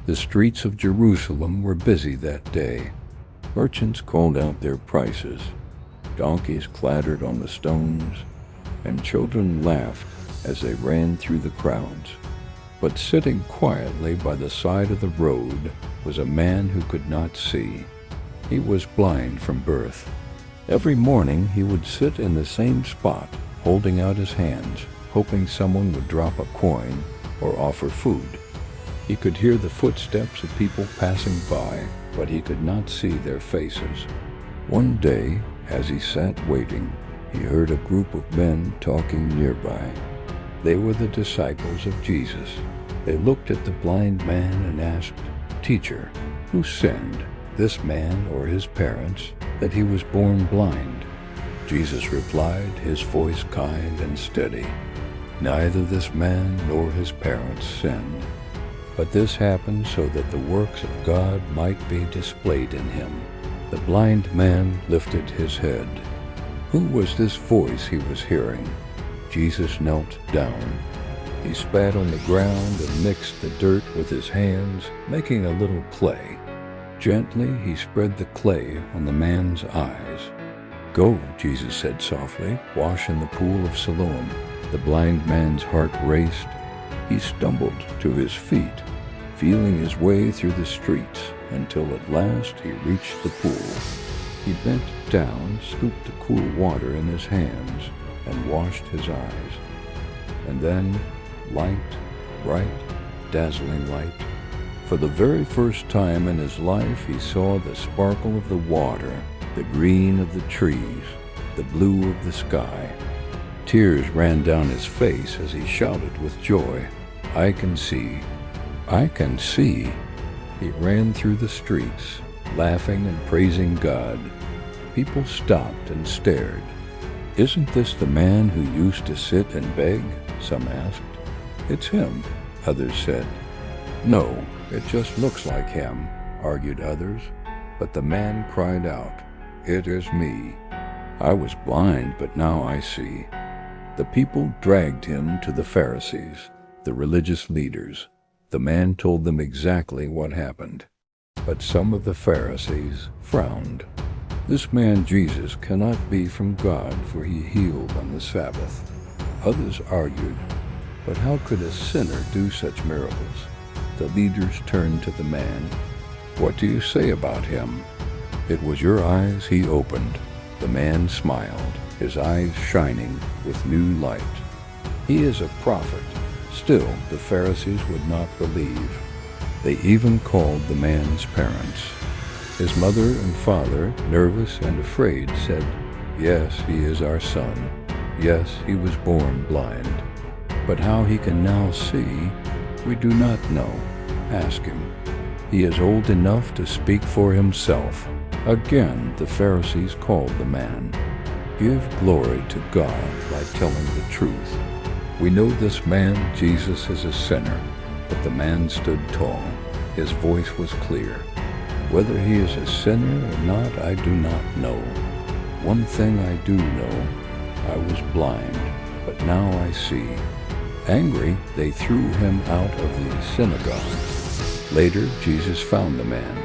The streets of Jerusalem were busy that day. Merchants called out their prices, donkeys clattered on the stones, and children laughed as they ran through the crowds. But sitting quietly by the side of the road was a man who could not see. He was blind from birth. Every morning he would sit in the same spot, holding out his hands, hoping someone would drop a coin or offer food. He could hear the footsteps of people passing by, but he could not see their faces. One day, as he sat waiting, he heard a group of men talking nearby. They were the disciples of Jesus. They looked at the blind man and asked, "Teacher, who sinned, this man or his parents, that he was born blind?" Jesus replied, his voice kind and steady, "Neither this man nor his parents sinned, but this happened so that the works of God might be displayed in him." The blind man lifted his head. Who was this voice he was hearing? Jesus knelt down. He spat on the ground and mixed the dirt with his hands, making a little clay. Gently he spread the clay on the man's eyes. "Go," Jesus said softly, "wash in the pool of Siloam." The blind man's heart raced. He stumbled to his feet, feeling his way through the streets, until at last he reached the pool. He bent down, scooped the cool water in his hands, and washed his eyes. And then, light, bright, dazzling light. For the very first time in his life, he saw the sparkle of the water, the green of the trees, the blue of the sky. Tears ran down his face as he shouted with joy, "I can see! I can see!" He ran through the streets, laughing and praising God. People stopped and stared. "Isn't this the man who used to sit and beg?" some asked. "It's him," others said. "No, it just looks like him," argued others. But the man cried out, "It is me. I was blind, but now I see." The people dragged him to the Pharisees, the religious leaders. The man told them exactly what happened. But some of the Pharisees frowned. "This man Jesus cannot be from God, for he healed on the Sabbath." Others argued, "But how could a sinner do such miracles?" The leaders turned to the man. "What do you say about him? It was your eyes he opened." The man smiled, his eyes shining with new light. "He is a prophet." Still, the Pharisees would not believe. They even called the man's parents. His mother and father, nervous and afraid, said, "Yes, he is our son. Yes, he was born blind. But how he can now see, we do not know. Ask him. He is old enough to speak for himself." Again, the Pharisees called the man. "Give glory to God by telling the truth. We know this man, Jesus, is a sinner." But the man stood tall. His voice was clear. "Whether he is a sinner or not, I do not know. One thing I do know, I was blind, but now I see." Angry, they threw him out of the synagogue. Later, Jesus found the man.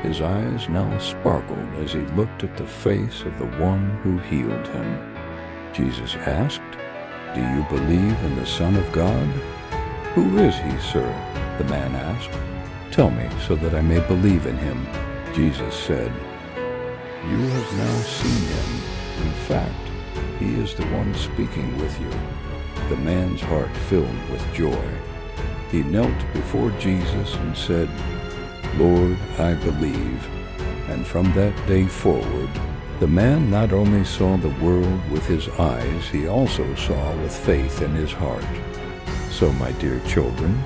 His eyes now sparkled as he looked at the face of the one who healed him. Jesus asked, "Do you believe in the Son of God?" "Who is he, sir?" the man asked. "Tell me so that I may believe in him." Jesus said, "You have now seen him. In fact, he is the one speaking with you." The man's heart filled with joy. He knelt before Jesus and said, "Lord, I believe." And from that day forward, the man not only saw the world with his eyes, he also saw with faith in his heart. So, my dear children,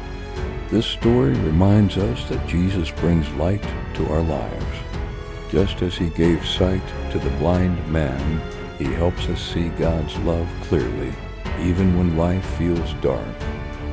this story reminds us that Jesus brings light to our lives. Just as he gave sight to the blind man, he helps us see God's love clearly, even when life feels dark.